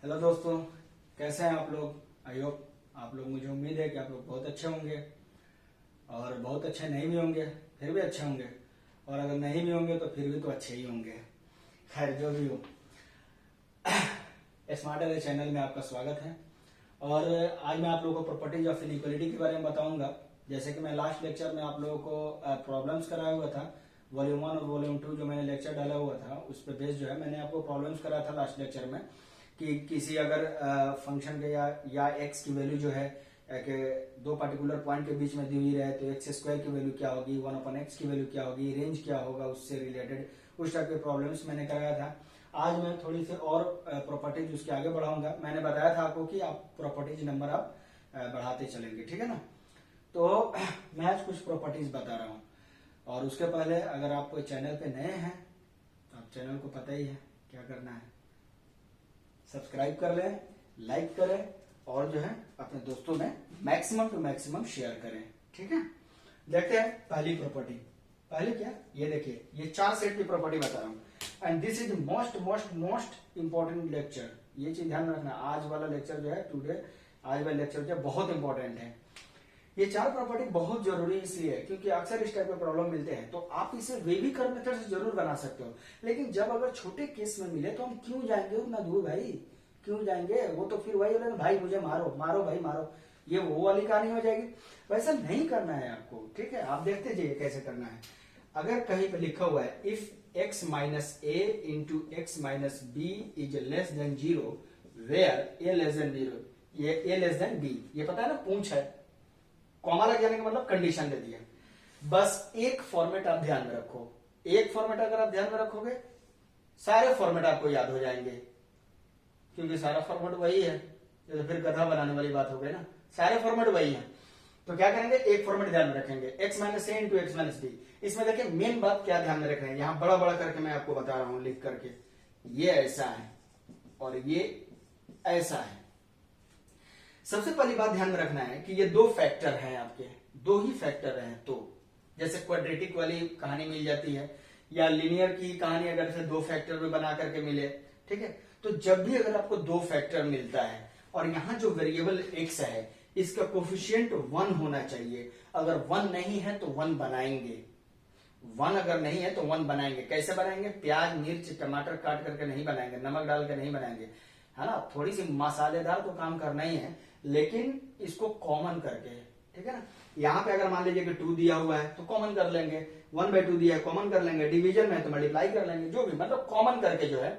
Hello दोस्तों, कैसे हैं आप लोग। आई होप आप लोग, मुझे उम्मीद है कि आप लोग बहुत अच्छे होंगे और बहुत अच्छे नहीं भी होंगे फिर भी अच्छे होंगे, और अगर नहीं भी होंगे तो फिर भी तो अच्छे ही होंगे। खैर जो भी हो, स्मार्ट एरे चैनल में आपका स्वागत है। और आज मैं आप लोगों को प्रॉपर्टीज ऑफ इनइक्वालिटी के बारे में बताऊंगा। जैसे कि मैं लास्ट लेक्चर में आप लोगों को प्रॉब्लम्स कराया हुआ था, वॉल्यूम 1 और वॉल्यूम 2 जो मैंने लेक्चर डाला हुआ था उस पर बेस जो है मैंने आपको प्रॉब्लम्स कराया था लास्ट लेक्चर में कि किसी अगर फंक्शन के या एक्स की वैल्यू जो है कि दो पर्टिकुलर पॉइंट के बीच में दी हुई रहे तो एक्स स्क्वायर की वैल्यू क्या होगी, 1/x की वैल्यू क्या होगी, रेंज क्या होगा उससे रिलेटेड, उस टाइप के प्रॉब्लम्स मैंने कराया था। आज मैं थोड़ी सी और प्रॉपर्टीज उसके आगे बढ़ाऊंगा। मैंने बताया था आपको कि आप प्रॉपर्टीज नंबर आप बढ़ाते चलेंगे, ठीक है ना। तो मैं आज कुछ प्रॉपर्टीज बता रहा हूँ, और उसके पहले अगर आप चैनल पे नए हैं तो आप चैनल को पता ही है क्या करना है, सब्सक्राइब कर लें, लाइक करें और जो है अपने दोस्तों में मैक्सिमम टू मैक्सिमम शेयर करें, ठीक है। देखते हैं पहली प्रॉपर्टी। पहले क्या, ये देखिए, ये 4 सेट की प्रॉपर्टी बता रहा हूँ and this is most most most important lecture. ये चीज ध्यान रखना, आज वाला लेक्चर जो है टुडे, आज वाला लेक्चर जो है बहुत इंपॉर्टेंट है। ये 4 प्रॉपर्टी बहुत जरूरी इसलिए है क्योंकि अक्सर इस टाइप के प्रॉब्लम मिलते हैं, तो आप इसे वेवी कर्व मेथड से जरूर बना सकते हो, लेकिन जब अगर छोटे केस में मिले तो हम क्यों जाएंगे उतना दूर भाई, क्यों जाएंगे। वो तो फिर वही होगा ना, भाई मुझे मारो मारो भाई मारो, ये वो वाली कहानी हो जाएगी। वैसा नहीं करना है आपको, ठीक है। आप देखते जाइए कैसे करना है। अगर कहीं पे लिखा हुआ है if x minus a into x minus b is less than zero where a less than zero, ये ए लेस देन बी, ये पता है ना, पूंछ है, कॉमा लग जाने का मतलब कंडीशन दे दिया। बस एक फॉर्मेट आप ध्यान में रखो, एक फॉर्मेट अगर आप ध्यान में रखोगे सारे फॉर्मेट आपको याद हो जाएंगे, क्योंकि सारा फॉर्मेट वही है। ये तो फिर गधा बनाने वाली बात हो गई ना, सारे फॉर्मेट वही है। तो क्या करेंगे, एक फॉर्मेट ध्यान में रखेंगे, x minus a into x minus B. इसमें देखिए मेन बात क्या ध्यान में रखेंगे, यहां बड़ा बड़ा करके मैं आपको बता रहा हूं लिख करके, ये ऐसा है और ये ऐसा है। सबसे पहली बात ध्यान में रखना है कि ये दो फैक्टर हैं आपके, दो ही फैक्टर हैं। तो जैसे क्वाड्रेटिक वाली कहानी मिल जाती है या लिनियर की कहानी अगर से दो फैक्टर में बना करके मिले, ठीक है। तो जब भी अगर आपको दो फैक्टर मिलता है और यहाँ जो वेरिएबल x है इसका कोफिशिएंट 1 होना चाहिए, अगर 1 नहीं है तो 1 बनाएंगे, 1 अगर नहीं है तो 1 बनाएंगे। कैसे बनाएंगे, प्याज मिर्च टमाटर काट करके नहीं बनाएंगे, नमक डाल के नहीं बनाएंगे, है ना। थोड़ी सी मसालेदार तो काम करना ही है, लेकिन इसको कॉमन करके, ठीक है ना। यहाँ पे अगर मान लीजिए कि 2 दिया हुआ है तो कॉमन कर लेंगे, 1/2 दिया है कॉमन कर लेंगे, डिवीजन में तो मल्टीप्लाई कर लेंगे, जो भी मतलब कॉमन करके जो है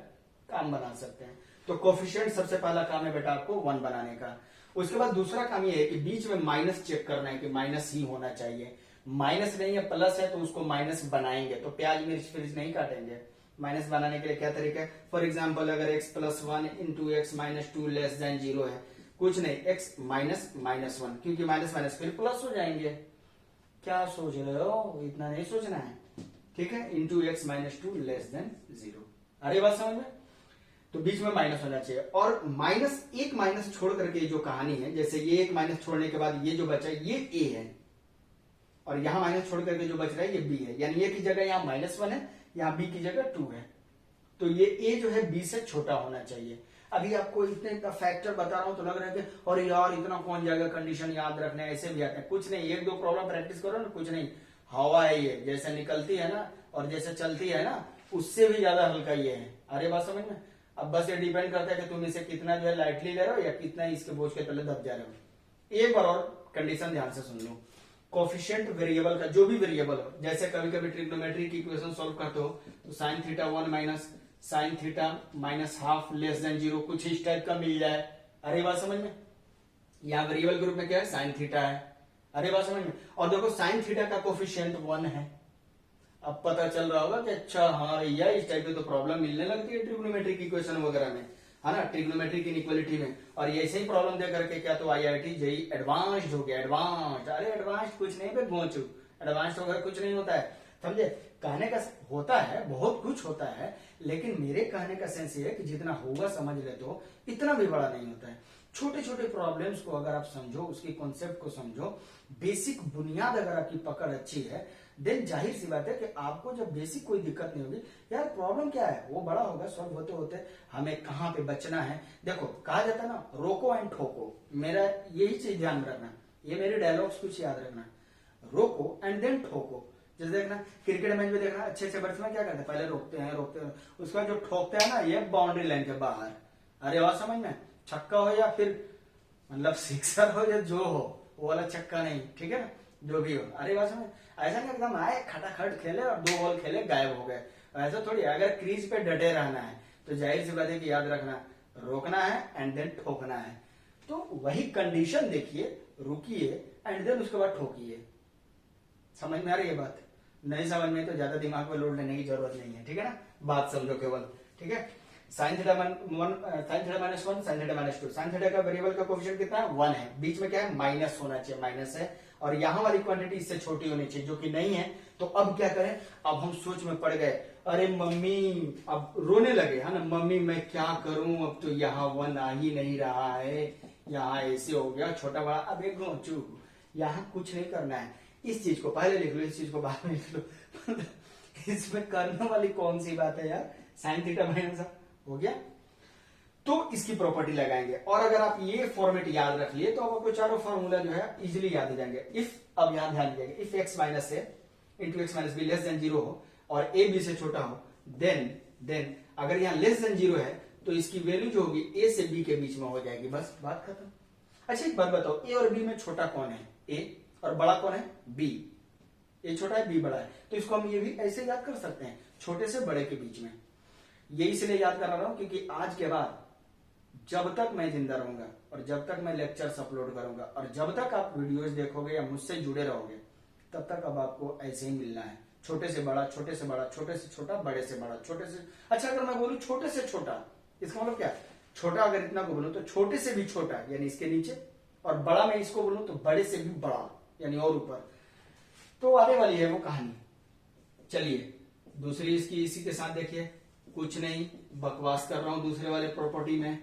काम बना सकते हैं। तो कोफिशिएंट सबसे पहला काम है बेटा आपको 1 बनाने का। उसके बाद दूसरा काम ये है कि बीच में माइनस चेक करना है कि माइनस ही होना चाहिए, माइनस नहीं है प्लस है तो उसको माइनस बनाएंगे। तो प्याज मिर्च फ्रिज नहीं काटेंगे। माइनस बनाने के लिए क्या तरीका है, फॉर एग्जाम्पल अगर x plus 1 into x minus 2 less than 0 है, कुछ नहीं, x माइनस माइनस 1, क्योंकि माइनस माइनस फिर प्लस हो जाएंगे। क्या सोच रहे हो, इतना नहीं सोचना है, ठीक है। Into x minus 2 less than 0, अरे बात समझ में। तो बीच में माइनस होना चाहिए, और माइनस एक माइनस छोड़ करके जो कहानी है, जैसे ये एक माइनस छोड़ने के बाद ये जो बचा ये a है, और यहां माइनस छोड़ करके जो बच रहा है ये b है, यानी ये की जगह यहां -1 है, यहां b की जगह 2 है। तो ये a जो है b से छोटा होना चाहिए। अभी आपको इतने का फैक्टर बता रहा हूं तो लग रहा है कि और यार इतना कौन जाएगा, कंडीशन याद रखने ऐसे भी आते हैं, कुछ नहीं, एक दो प्रॉब्लम प्रैक्टिस करो ना, कुछ नहीं। हवा है ये, जैसे निकलती है ना और जैसे चलती है ना उससे भी ज्यादा हल्का ये है। अरे बात समझ में। अब बस ये डिपेंड करता है कि तुम इसे कितना जो है लाइटली ले रहे हो या कितना इसके बोझ के तले दब जा रहे हो। एक बार और कंडीशन ध्यान से सुन लो, कोफिशिएंट वेरिएबल का जो भी वेरिएबल हो, जैसे कभी कभी ट्रिग्नोमेट्री की इक्वेशन सॉल्व करते हो तो sine theta 1 minus sine theta minus half less than 0, कुछ इस टाइप का मिल जाए। अरे बात समझ में। यहाँ वेरिएबल ग्रुप में क्या है, साइन थीटा है। अरे बात समझ में। और देखो साइन थीटा का कोफिशिएंट 1 है। अब पता चल रहा होगा कि अच्छा हाँ भैया इस टाइप की तो प्रॉब्लम मिलने लगती है ट्रिग्नोमेट्री की इक्वेशन वगैरह में, है ना, ट्रिग्नोमेट्री की इनइक्वालिटी में। और ये ऐसे ही प्रॉब्लम दे करके क्या तो आईआईटी जेई एडवांस्ड हो गया, एडवांस्ड। अरे एडवांस्ड कुछ नहीं पे पहुंचू, एडवांस्ड वगैरह कुछ नहीं होता है, समझे। कहने का होता है, बहुत कुछ होता है, लेकिन मेरे कहने का सेंस ये है कि जितना होगा समझ ले तो इतना भी बड़ा नहीं होता है। छोटे छोटे प्रॉब्लम्स को अगर आप समझो, उसकी कॉन्सेप्ट को समझो, बेसिक बुनियाद अगर आपकी पकड़ अच्छी है देन जाहिर सी बात है कि आपको जब बेसिक कोई दिक्कत नहीं होगी, यार प्रॉब्लम क्या है वो बड़ा होगा, सॉल्व होते होते हमें कहाँ पे बचना है। देखो कहा जाता है ना, रोको एंड ठोको, मेरा यही चीज ध्यान में रखना, ये मेरे डायलॉग्स कुछ याद रखना, रोको एंड देन ठोको। जैसे देखना क्रिकेट मैच में देखना अच्छे अच्छे बैट्समैन क्या करते हैं, पहले रोकते हैं उसके बाद जो ठोकते हैं ना ये बाउंड्री लाइन के बाहर, अरे बात समझ में, छक्का हो या फिर मतलब सिक्सर हो या जो हो वो वाला छक्का नहीं, ठीक है ना, जो भी हो, अरे बात समझ, ऐसा नहीं एकदम आए खटाखट खेले और 2 बॉल खेले गायब हो गए, ऐसा थोड़ी। अगर क्रीज पे डटे रहना है तो जाहिर सी बात है कि याद रखना, रोकना है एंड देन ठोकना है। तो वही कंडीशन देखिए, रुकिए एंड देन उसके बाद ठोकिए। समझ में आ रही है बात? नहीं समझ में तो ज्यादा दिमाग पे लोड लेने की जरूरत नहीं है, ठीक है ना, बात समझो केवल, ठीक है। Sine theta sine theta minus 1 sine theta minus 2, sine theta का वेरिएबल का कोएफिशिएंट कितना है, 1 है, बीच में क्या है माइनस होना चाहिए, माइनस है, और यहां वाली क्वांटिटी इससे छोटी होनी चाहिए जो कि नहीं है। तो अब क्या करें, अब हम सोच में पड़ गए, अरे मम्मी, अब रोने लगे है ना, मम्मी मैं क्या करूं, अब तो यहाँ 1 आ ही नहीं रहा है, यहाँ ऐसे हो गया छोटा बड़ा, अब एक घोंचू, यहाँ कुछ नहीं करना है, इस चीज को पहले लिख लो, इस चीज को बाद में लिख लो इसमें करने वाली कौन सी बात है यार, साइन थीटा माइनस हो गया। तो इसकी प्रॉपर्टी लगाएंगे, और अगर आप ये फॉर्मेट याद रख लिए तो आपको चारों फॉर्मूला जो है इजीली याद हो जाएंगे। इफ, अब यहां ध्यान दीजिएगा, if x minus a into x minus B less than 0 हो और ए बी से छोटा हो, देन अगर यहाँ लेस देन 0 है तो इसकी वैल्यू जो होगी ए से बी के बीच में हो जाएगी, बस बात खत्म। अच्छा एक बात बताओ, ए और बी में छोटा कौन है, ए, और बड़ा कौन है, बी। ए छोटा है बी बड़ा है, तो इसको हम ये भी ऐसे याद कर सकते हैं, छोटे से बड़े के बीच में। ये इसलिए याद करा रहा हूं क्योंकि आज के बाद जब तक मैं जिंदा रहूंगा और जब तक मैं लेक्चर्स अपलोड करूंगा और जब तक आप वीडियोस देखोगे या मुझसे जुड़े रहोगे, तब तक अब आपको ऐसे ही मिलना है, छोटे से बड़ा, छोटे से बड़ा, छोटे से छोटा, बड़े से बड़ा, छोटे से, अच्छा अगर मैं बोलूं छोटे से छोटा, इसका मतलब क्या, छोटा अगर इतना को बोलूं तो छोटे से भी छोटा यानी इसके नीचे, और बड़ा मैं इसको बोलूं तो बड़े से भी बड़ा यानी और ऊपर। तो आने वाली है वो कहानी। चलिए दूसरी इसकी इसी के साथ देखिए, कुछ नहीं बकवास कर रहा हूं दूसरे वाले प्रॉपर्टी में,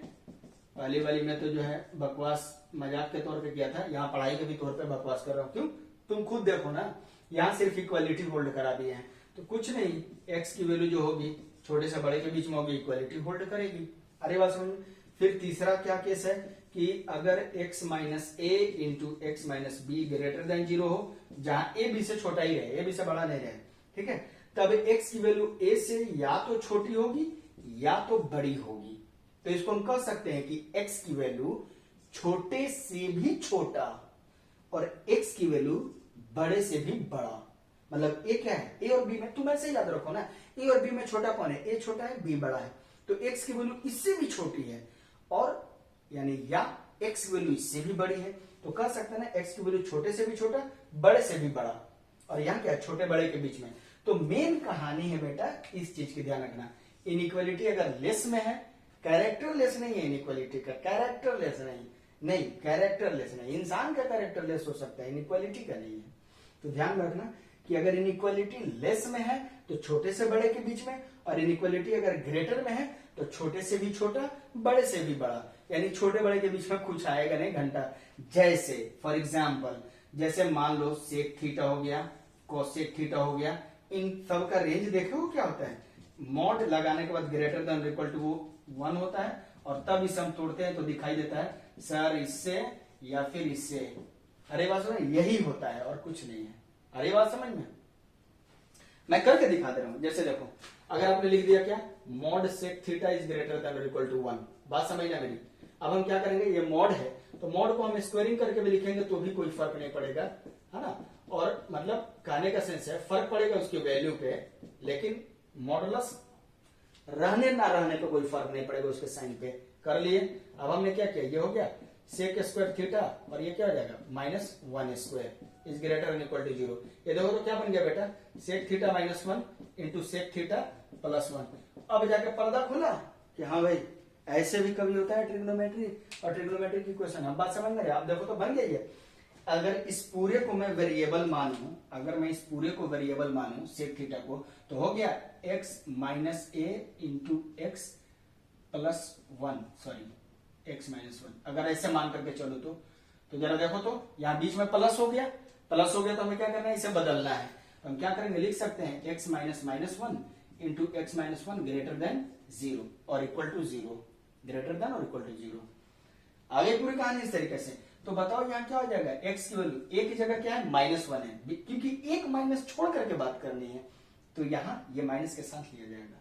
पहली वाली में तो जो है बकवास मजाक के तौर पे किया था, यहाँ पढ़ाई के भी तौर पे बकवास कर रहा हूं, क्यों, तुम खुद देखो ना, यहाँ सिर्फ इक्वालिटी होल्ड करा दिए हैं, तो कुछ नहीं, एक्स की वैल्यू जो होगी छोटे से बड़े के बीच में होगी, इक्वालिटी होल्ड करेगी, अरे बात समझ। फिर तीसरा क्या केस है कि अगर x minus a into x minus be greater than 0 हो, जहां ए बी से छोटा ही रहे, ए बी से बड़ा नहीं रहे, ठीक है, तब x की वैल्यू a से या तो छोटी होगी या तो बड़ी होगी। तो इसको हम कह सकते हैं कि x की वैल्यू छोटे से भी छोटा और x की वैल्यू बड़े से भी बड़ा, मतलब a क्या है, a और b में, तुम ऐसे याद रखो ना, a और b में छोटा कौन है, a छोटा है b बड़ा है, तो x की वैल्यू इससे भी छोटी है, और यानी या x की वैल्यू इससे भी बड़ी है, तो कह सकते हैं ना x की वैल्यू छोटे से भी छोटा, बड़े से भी बड़ा, और यहाँ क्या है, छोटे बड़े के बीच में। तो मेन कहानी है बेटा, इस चीज की ध्यान रखना, इनइक्वालिटी अगर लेस में है, कैरेक्टर लेस नहीं है इनइक्वालिटी का, कैरेक्टर लेस नहीं, कैरेक्टर लेस नहीं, इंसान का कैरेक्टर लेस हो सकता है, इनइक्वालिटी का नहीं है। तो ध्यान रखना कि अगर इनइक्वालिटी लेस में है तो छोटे से बड़े के बीच में, और इनइक्वालिटी अगर ग्रेटर में है तो छोटे से भी छोटा, बड़े से भी बड़ा, यानी छोटे बड़े के बीच में कुछ आएगा नहीं घंटा। जैसे फॉर एग्जाम्पल, जैसे मान लो सेक थीटा हो गया, कोसेक थीटा हो गया, इन सब का रेंज देखो क्या होता है, मॉड लगाने के बाद ग्रेटर देन इक्वल टू 1 होता है, और तब इसे हम तोड़ते हैं तो दिखाई देता है सर इससे या फिर इससे, अरे बात समझ, यही होता है और कुछ नहीं है, अरे बात समझ में। मैं करके दिखा दे रहा हूं, जैसे देखो अगर आपने लिख दिया क्या, mod sec theta is greater than equal to 1, बात समझना मेरी। अब हम क्या करेंगे, ये मॉड है तो मॉड को हम स्क्वायरिंग करके भी लिखेंगे तो भी कोई फर्क नहीं पड़ेगा, है ना, और मतलब कहने का सेंस है फर्क पड़ेगा उसकी वैल्यू पे, लेकिन मॉडुलस रहने ना रहने पे कोई फर्क नहीं पड़ेगा उसके साइन पे। कर लिए, अब हमने क्या किया, ये हो गया सेक स्क्वायर थीटा, और ये क्या हो जाएगा minus 1 square is greater than equal to 0। ये देखो तो क्या बन गया बेटा, sec theta minus 1 into sec theta plus 1। अब जाके पर्दा खुला कि हाँ भाई ऐसे भी कभी होता है ट्रिग्नोमेट्री, और ट्रिग्नोमेट्री की क्वेश्चन, अब बात समझ में, आप देखो तो बन गई है। अगर इस पूरे को मैं वेरिएबल मानूं, अगर मैं इस पूरे को वेरिएबल मानूं सेक थीटा को, तो हो गया x minus a into x plus 1, sorry x minus 1, अगर ऐसे मान करके चलो तो जरा देखो तो यहाँ बीच में प्लस हो गया तो हमें क्या करना है, इसे बदलना है, तो हम क्या करेंगे, लिख सकते हैं x minus minus one into x minus one greater than zero और equal to zero, greater than और इक्वल टू जीरो। आगे पूरी कहानी इस तरीके से। तो बताओ यहाँ क्या हो जाएगा, x की वैल्यू a की जगह क्या है, माइनस वन है, क्योंकि एक माइनस छोड़ करके बात करनी है, तो यहाँ ये माइनस के साथ लिया जाएगा।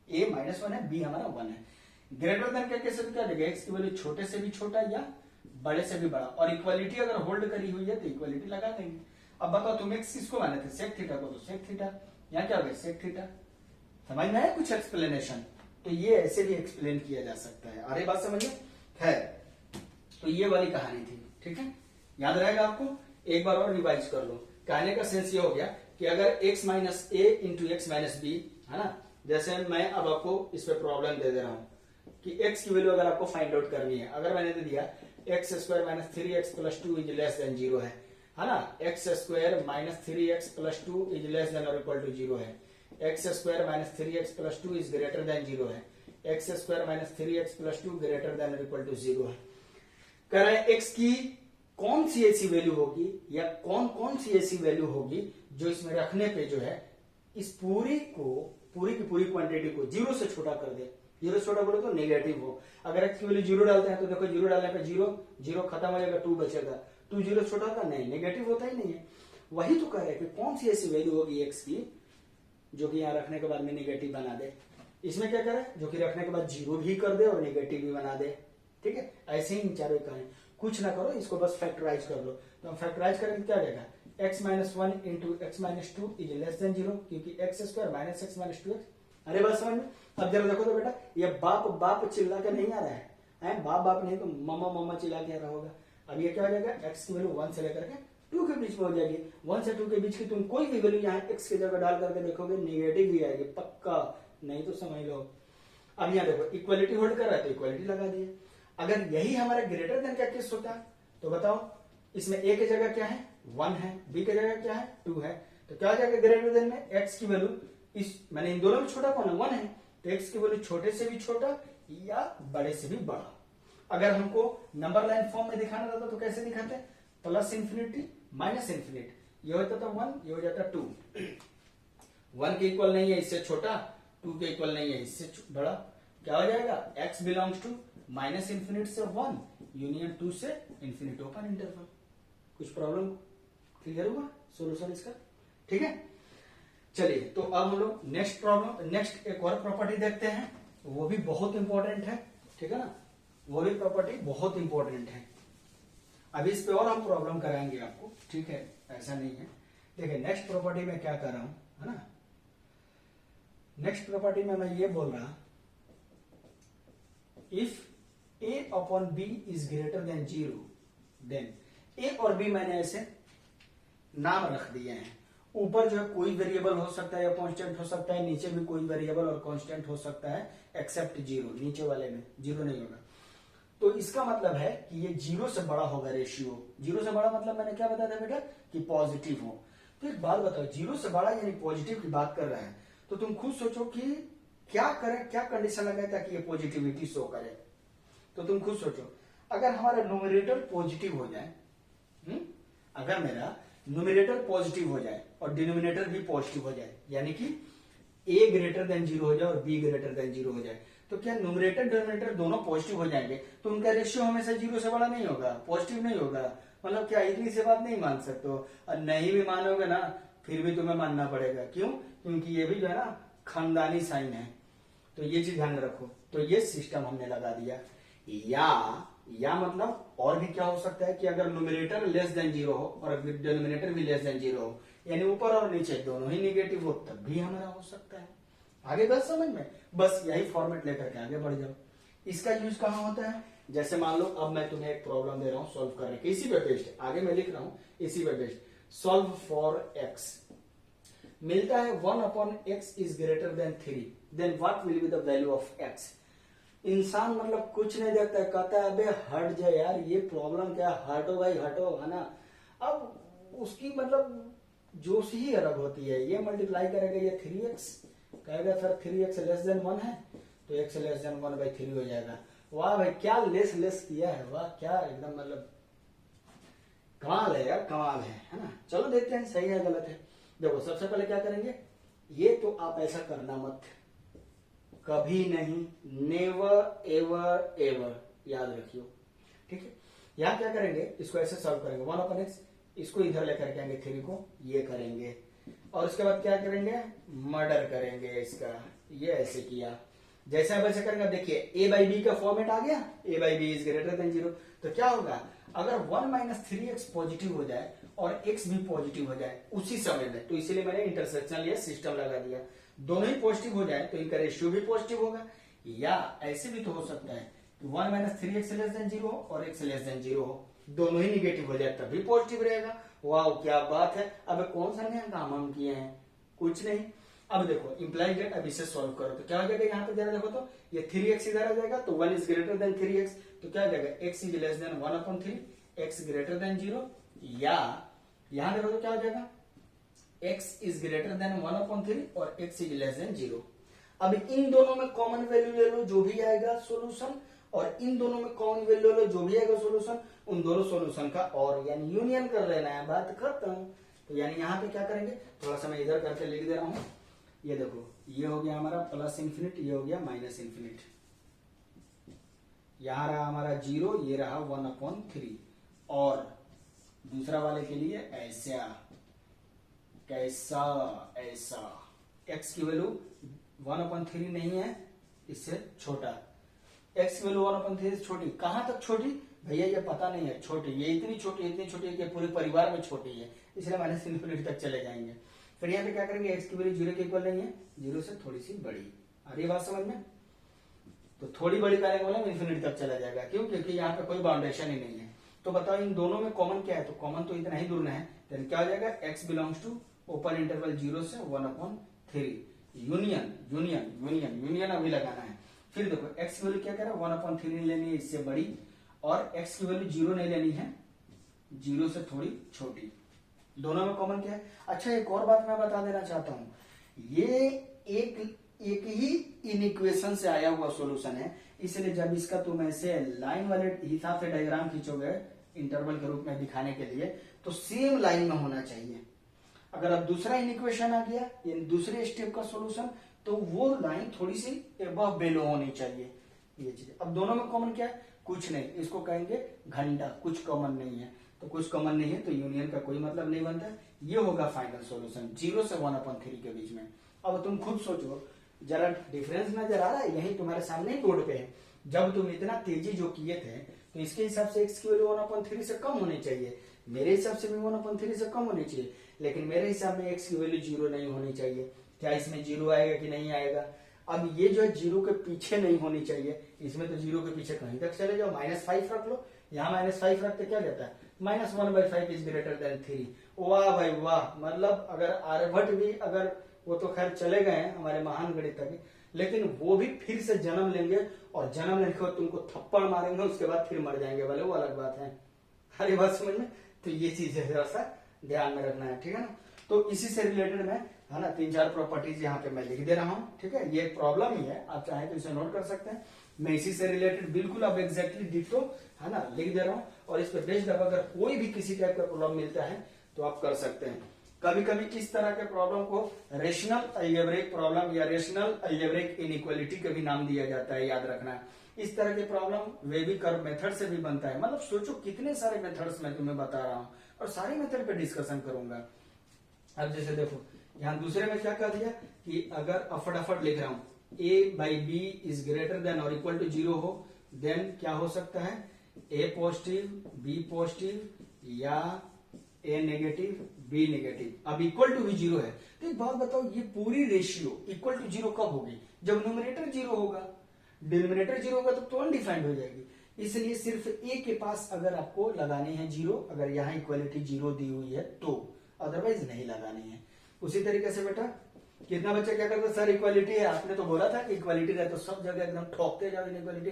a माइनस वन है, b हमारा वन है। ग्रेटर देन क्या कैसे क्या देगा, x की वैल्यू छोटे से भी छोटा या बड़े से भी बड़ा, और इक्वालिटी अगर होल्ड करी हुई है तो इक्वालिटी लगा देंगे। अब बताओ तुम x किसको माने थे, सेक थीटा को, तो सेक थीटा, यहाँ क्या हो गया सेक थीटा। समझ में आया कुछ एक्सप्लेनेशन, तो ये ऐसे भी एक्सप्लेन किया जा सकता है। अरे बात समझिए है। तो ये वाली कहानी थी, ठीक है, याद रहेगा आपको, एक बार और रिवाइज कर लो। कहने का सेंस ये हो गया कि अगर x minus a into x minus B है ना, जैसे मैं अब आपको इस पे प्रॉब्लम दे रहा हूं कि x की वैल्यू अगर आपको फाइंड आउट करनी है, अगर मैंने दे दिया x square minus three x plus two is less than zero है ना, x square minus three x plus two is less than और इक्वल टू जीरो है, x square minus three x plus two is greater than zero है, x square minus three x plus two greater than और equal to zero है। कह रहे हैं x की कौन सी ऐसी वैल्यू होगी या कौन कौन सी ऐसी वैल्यू होगी जो इसमें रखने पे जो है इस पूरी की पूरी क्वांटिटी को जीरो से छोटा कर दे। जीरो से छोटा बोले तो नेगेटिव हो। अगर x की वैल्यू जीरो डालते हैं तो देखो जीरो डालने पे जीरो जीरो खत्म हो जाएगा, टू बचेगा, टू जीरो छोटा होगा नहीं, नेगेटिव होता ही नहीं है। वही तो कह रहे हैं कि कौन सी ऐसी वैल्यू होगी x की जो कि यहाँ रखने के बाद में नेगेटिव बना दे। इसमें क्या करे, जो कि रखने के बाद जीरो भी कर दे और नेगेटिव भी बना दे। ठीक है, ऐसे ही चारों कहें, कुछ ना करो, इसको बस फैक्टराइज कर लो। तो हम फैक्टराइज करेंगे क्या देगा, x minus one into x minus two is less than zero, क्योंकि x square minus x minus two x. अरे बस समझ में। अब जरा देखो तो बेटा, ये बाप बाप चिल्ला के नहीं आ रहा है, बाप बाप नहीं तो मम्मा मम्मा चिल्ला के आ रहा होगा। अब ये क्या हो जाएगा, x की वैल्यू वन से लेकर के टू के बीच में हो जाएगी। वन से टू के बीच की तुम कोई भी वैल्यू यहाँ x की जगह डाल करके देखोगे नेगेटिव भी आएगी पक्का, नहीं तो समझ लो। अब यहाँ देखो इक्वालिटी होल्ड कर रहा है तो इक्वालिटी लगा दिए। अगर यही हमारा ग्रेटर देन का केस होता है तो बताओ, इसमें a की जगह क्या है, वन है, b की जगह क्या है, टू है, तो क्या हो जाएगा ग्रेटर देन में x की वैल्यू, इस मैंने इन दोनों में छोटा कौन है, वन है, तो x की वैल्यू छोटे से भी छोटा या बड़े से भी बड़ा। अगर हमको नंबर लाइन फॉर्म में दिखाना रहता तो कैसे दिखाते, प्लस इंफिनिटी माइनस इंफिनिटी, ये होता था वन, ये हो जाता टू। वन के इक्वल नहीं है इससे छोटा, टू के इक्वल नहीं है इससे बड़ा, क्या हो जाएगा, x belongs to minus infinity से वन यूनियन टू से इंफिनिटी ओपन इंटरवल। कुछ प्रॉब्लम क्लियर हुआ सोल्यूशन इसका, ठीक है। चलिए तो अब हम लोग नेक्स्ट एक और प्रॉपर्टी देखते हैं, वो भी बहुत इंपॉर्टेंट है, ठीक है ना, वो भी प्रॉपर्टी बहुत इंपॉर्टेंट है। अभी इस पे और हम प्रॉब्लम कराएंगे आपको, ठीक है, ऐसा नहीं है। देखिए नेक्स्ट प्रॉपर्टी में क्या कर रहा हूं, है ना, नेक्स्ट प्रॉपर्टी में मैं ये बोल रहा, if a upon b is greater than zero, then a और b मैंने ऐसे नाम रख दिए हैं। ऊपर जो है कोई वेरिएबल हो सकता है या कांस्टेंट हो सकता है, नीचे भी कोई वेरिएबल और कांस्टेंट हो सकता है एक्सेप्ट जीरो, नीचे वाले में जीरो नहीं होगा। तो इसका मतलब है कि ये जीरो से बड़ा होगा रेशियो। जीरो से बड़ा मतलब मैंने क्या बताया था बेटा, कि पॉजिटिव हो। तो एक बात बताओ, जीरो से बड़ा यानी पॉजिटिव की बात कर रहा है, तो तुम खुद सोचो कि क्या करें, क्या कंडीशन लगाए ताकि ये पॉजिटिविटी शो करे। तो तुम खुद सोचो, अगर हमारा न्यूमरेटर पॉजिटिव हो जाए, अगर मेरा न्यूमरेटर पॉजिटिव हो जाए और डिनोमिनेटर भी पॉजिटिव हो जाए, यानी कि a ग्रेटर देन जीरो हो जाए और b ग्रेटर देन जीरो हो जाए, तो क्या न्यूमरेटर डिनोमिनेटर दोनों पॉजिटिव हो जाएंगे, तो उनका रेशियो हमेशा जीरो से बड़ा नहीं होगा, पॉजिटिव नहीं होगा। मतलब क्या इतनी से बात नहीं मान सकते हो, और नहीं भी मानोगे ना फिर भी तुम्हें मानना पड़ेगा। क्यों, क्योंकि ये भी जो है ना खानदानी साइन है, तो ये चीज ध्यान रखो। तो ये सिस्टम हमने लगा दिया। या मतलब और भी क्या हो सकता है कि अगर न्यूमरेटर लेस देन जीरो हो और डिनोमिनेटर भी लेस देन जीरो हो, यानी ऊपर और नीचे दोनों ही निगेटिव हो, तब भी हमारा हो सकता है। आगे बस समझ में, बस यही फॉर्मेट लेकर के आगे बढ़ जाओ। इसका यूज कहाँ होता है, जैसे मान लो अब मैं तुम्हें एक प्रॉब्लम दे रहा हूं सॉल्व करने के, इसी पे बेस्ड आगे मैं लिख रहा हूं, इसी पे बेस्ड सॉल्व फॉर एक्स। मिलता है 1 upon x is greater than 3, then what will be the value of x. इंसान मतलब कुछ नहीं देखता है, कहता है अबे हट जा यार, ये प्रॉब्लम क्या, हटो भाई हटो, है ना। अब उसकी मतलब जोश ही अलग होती है। ये मल्टीप्लाई करेगा ये 3x, कहेगा सर 3x लेस देन 1 है, तो x लेस देन 1/3 हो जाएगा। वाह भाई क्या लेस किया है, वाह क्या एकदम मतलब कमाल है यार, कमाल है ना। चलो देखते हैं सही है गलत है। देखो सबसे पहले क्या करेंगे, ये तो आप ऐसा करना मत, कभी नहीं, नेवर एवर एवर, याद रखियो, ठीक है। यहां क्या करेंगे, इसको ऐसे सॉल्व करेंगे, 1/x, इसको इधर लेकर के आएंगे 3 को, ये करेंगे, और उसके बाद क्या करेंगे, मर्डर करेंगे इसका, ये ऐसे किया, जैसे आप ऐसे करेंगे, देखिए a बाई बी का फॉर्मेट आ गया, a by b is greater than 0, तो क्या होगा, अगर 1 माइनस 3x पॉजिटिव हो जाए और x भी पॉजिटिव हो जाए उसी समय में, तो इसीलिए मैंने इंटरसेक्शनल या सिस्टम लगा दिया, दोनों ही पॉजिटिव हो जाए तो इनका रेशियो भी पॉजिटिव होगा, या ऐसे भी तो हो सकता है कि 1 माइनस 3x लेस देन 0 और x लेस देन 0 हो, दोनों ही निगेटिव हो जाए तब भी पॉजिटिव रहेगा। वाह क्या बात है, अब कौन सा नया काम हम किए हैं, कुछ नहीं। अब देखो इंप्लाइड डेट, अब इसे सॉल्व करो तो क्या हो जाएगा, यहाँ पे जरा देखो तो ये 3x इधर आ जाएगा, तो 1 इज ग्रेटर देन 3x, तो क्या हो जाएगा, x is less then 1/3, x greater than 0, या यहां देखो तो क्या हो जाएगा, x इज ग्रेटर देन 1/3 और x इज लेस देन 0। अब इन दोनों में कॉमन वैल्यू ले लो, जो भी आएगा सोल्यूशन, और इन दोनों में कॉमन वैल्यू लो, जो भी आएगा सोल्यूशन, उन दोनों सोल्यूशन का और यानी यूनियन कर लेना है, बात खत्म। तो यानी यहाँ पे क्या करेंगे, थोड़ा सा मैं इधर करके लिख दे रहा हूं, ये देखो ये हो गया हमारा प्लस इन्फिनिट, ये हो गया माइनस इन्फिनिट, यहां रहा हमारा 0, ये रहा 1/3, और दूसरा वाले के लिए ऐसा, कैसा, ऐसा, x की वैल्यू 1/3 नहीं है, इससे छोटा, x की वैल्यू 1/3 से छोटी, कहां तक छोटी भैया ये पता नहीं है, छोटी, ये इतनी छोटी है कि पूरे परिवार में छोटी है, इसलिए माइनस इन्फिनिटी तक चले जाएंगे। फिर यहाँ पे क्या करेंगे, x की वैल्यू 0 के इक्वल नहीं है, 0 से थोड़ी सी बड़ी, आ रही बात समझ में, तो थोड़ी बड़ी करेंगे मतलब इन्फिनिटी तक चला जाएगा, क्यों, क्योंकि यहाँ पे कोई बाउंडेशन ही नहीं है। तो बताओ इन दोनों में कॉमन क्या है, तो कॉमन तो इतना ही दूर है, तो क्या हो जाएगा, x belongs to open interval 0 से 1/3, यूनियन यूनियन यूनियन यूनियन अभी लगाना है। फिर देखो x की वैल्यू क्या कह रहा है, 1/3 लेनी है, इससे बड़ी, और x की वैल्यू 0 नहीं लेनी है, 0 से थोड़ी छोटी, दोनों में कॉमन क्या है। अच्छा एक और बात मैं बता देना चाहता हूं, ये एक ही इनइक्वेशन से आया हुआ सॉल्यूशन है, इसलिए जब इसका तुम ऐसे लाइन वाले हिसाब से डायग्राम खींचोगे इंटरवल के रूप में दिखाने के लिए, तो सेम लाइन में होना चाहिए। अगर अब दूसरा इनइक्वेशन आ गया, ये दूसरे स्टेप का सॉल्यूशन, तो वो लाइन थोड़ी सी अबव बिलो होनी चाहिए, ये चीज। अब दोनों में कॉमन क्या है, कुछ नहीं, इसको कहेंगे घंटा, कुछ कॉमन नहीं है, तो कुछ कॉमन नहीं है तो यूनियन का कोई मतलब नहीं बनता, ये होगा फाइनल सॉल्यूशन 0 से 1/3 के बीच में। अब तुम खुद सोचो, जरा डिफरेंस नजर आ रहा है, यही तुम्हारे सामने ही बोर्ड पे है, जब तुम इतना तेजी जो किए थे, तो इसके हिसाब से x की वैल्यू 1/3 से कम होनी चाहिए, मेरे हिसाब से भी 1/3 से कम होनी चाहिए, लेकिन मेरे हिसाब में x की वैल्यू 0 नहीं होनी चाहिए। क्या इसमें 0 आएगा कि नहीं आएगा, अब ये जो है 0 के पीछे नहीं होनी चाहिए, इसमें तो 0 के पीछे कहीं तक चले जाओ, -5 रख लो, यहाँ -5 रखते क्या कहता है, -1/5 इज ग्रेटर देन 3। वाह भाई वाह, मतलब अगर आर्यभट्ट भी, अगर वो तो खैर चले गए हैं हमारे महान गणितज्ञ, लेकिन वो भी फिर से जन्म लेंगे, और जन्म लेने के बाद तुमको थप्पड़ मारेंगे, उसके बाद फिर मर जाएंगे, भले वो अलग बात है, हरी बात समझ में। तो ये चीज है, जरा सा ध्यान में रखना है, ठीक है ना। तो इसी से रिलेटेड में है ना 3-4 प्रॉपर्टीज यहाँ पे मैं लिख दे रहा हूँ, ठीक है, ये एक प्रॉब्लम ही है, आप चाहे तो इसे नोट कर सकते हैं, मैं इसी से रिलेटेड बिल्कुल अब एग्जैक्टली डिट्टो है ना लिख दे रहा हूँ, और इस पर बेस्ड अगर कोई भी किसी टाइप का प्रॉब्लम मिलता है तो आप कर सकते हैं। कभी कभी इस तरह के प्रॉब्लम को रेशनल अलजेब्रिक प्रॉब्लम या रेशनल अलजेब्रिक इनइक्वालिटी का भी नाम दिया जाता है, याद रखना है। इस तरह के प्रॉब्लम वेबी कर्व मेथड से भी बनता है, मतलब सोचो कितने सारे मेथड्स मैं तुम्हें बता रहा हूँ, और सारे मेथड पे डिस्कशन करूंगा। अब जैसे देखो यहाँ दूसरे में क्या कह दिया कि अगर फटाफट लिख रहा हूं, a by b is greater than और इक्वल टू 0 हो, देन क्या हो सकता है, a पॉजिटिव, b पॉजिटिव या a नेगेटिव, b नेगेटिव। अब इक्वल टू भी 0 है, तो एक बात बताओ, ये पूरी रेशियो इक्वल टू 0 कब होगी, जब न्यूमरेटर 0 होगा, डिनोमिनेटर 0 होगा तो अनडिफाइंड हो जाएगी। इसलिए सिर्फ a के पास अगर आपको लगानी है 0, अगर यहाँ इक्वालिटी 0 दी हुई है तो, अदरवाइज नहीं लगानी है। उसी तरीके से बेटा कितना बच्चा क्या करता है, सर इक्वालिटी है, आपने तो बोला था कि इक्वालिटी रहे, तो सब जगह एकदम ठोकते जाओ इनइक्वालिटी।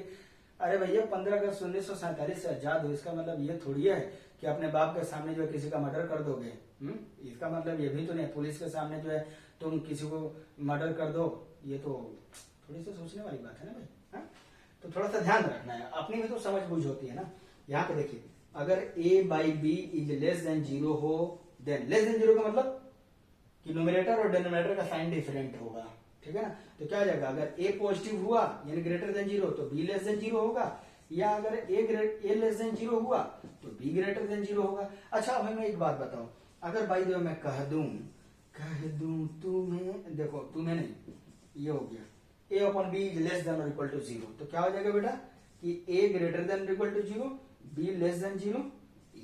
अरे भैया 15 अगस्त 1947 से आजाद हो, इसका मतलब ये थोड़ी है कि अपने बाप के सामने जो है किसी का मर्डर कर दोगे। इसका मतलब ये भी तो नहीं, पुलिस के सामने जो है तुम किसी को मर्डर कर दो, ये तो थोड़ी सी सोचने वाली बात है ना भाई। हाँ? तो थोड़ा सा ध्यान रखना है, अपनी भी तो समझ बूझ होती है ना। यहाँ पे देखिए, अगर a by b is less than 0 हो, देन लेस देन 0 का मतलब कि न्यूमरेटर और डिनोमिनेटर का साइन डिफरेंट होगा, ठीक है ना। तो क्या हो जाएगा, अगर ए पॉजिटिव हुआ यानी ग्रेटर देन जीरो तो बी लेस देन जीरो होगा, या अगर ए लेस देन जीरो हुआ तो बी ग्रेटर देन जीरो होगा। अच्छा अब मैं एक बात बताऊं, अगर भाई जो मैं कह दूं तुम्हें, देखो तुम्हें नहीं, ये हो गया a upon b less than और इक्वल टू जीरो, तो क्या हो जाएगा बेटा कि ए ग्रेटर देन और equal to zero, b less than zero,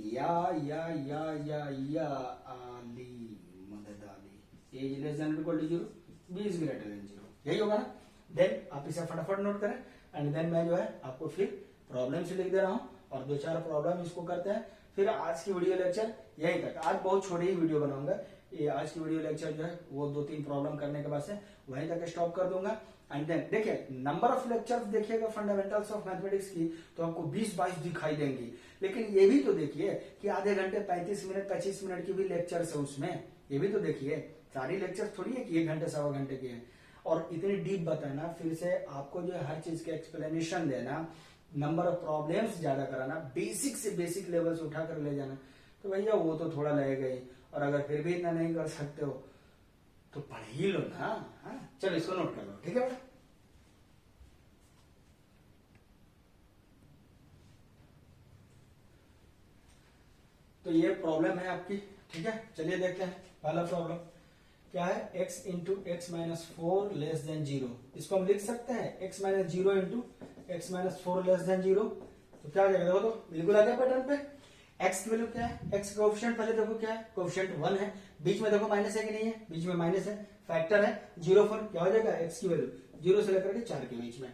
या आली मदद आली, ए लेस देन और equal to zero, b is greater than zero, यही होगा ना। देन आप इसे फटाफट नोट करें एंड देन मैं जो है आपको फिर प्रॉब्लम से लिख दे रहा हूं और 2-4 प्रॉब्लम इसको करते हैं, फिर आज की वीडियो लेक्चर यहीं तक। आज बहुत छोटी ही वीडियो बनाऊंगा, ये आज की वीडियो लेक्चर जो है वो 2-3 प्रॉब्लम करने के बाद से वहीं तक स्टॉप कर दूंगा। एंड देन देखिए नंबर ऑफ लेक्चर्स देखिएगा फंडामेंटल्स ऑफ मैथमेटिक्स की तो आपको 20-22 दिखाई देंगी, लेकिन ये भी तो देखिए कि आधे घंटे 35 मिनट 25 मिनट की भी लेक्चर्स है उसमें, ये भी तो देखिए, सारी लेक्चर थोड़ी है कि 1 घंटे 1.25 घंटे की है। और इतनी डीप बताना, फिर से आपको जो है हर चीज के एक्सप्लेनेशन देना, नंबर ऑफ प्रॉब्लम्स ज्यादा कराना, बेसिक से बेसिक लेवल से उठा कर ले जाना, तो भैया वो तो थोड़ा लगेगा ही। और अगर फिर भी इतना नहीं कर सकते हो तो पढ़ ही लो ना। हाँ चलो इसको नोट कर लो, ठीक है बेटा। तो ये प्रॉब्लम है आपकी, ठीक है। चलिए देखते हैं पहला प्रॉब्लम क्या है, x into x minus four less than zero. इसको हम लिख सकते हैं x minus zero into x minus four less than zero. तो क्या हो जाएगा, देखो तो बिल्कुल आ गया पैटर्न पे। x की वैल्यू क्या है, x का कोएफिशिएंट पहले देखो क्या है, कोएफिशिएंट 1 है, बीच में देखो माइनस है कि नहीं है, बीच में माइनस है, फैक्टर है 0 पर, क्या हो जाएगा x की वैल्यू 0 से लेकर के 4 के बीच में।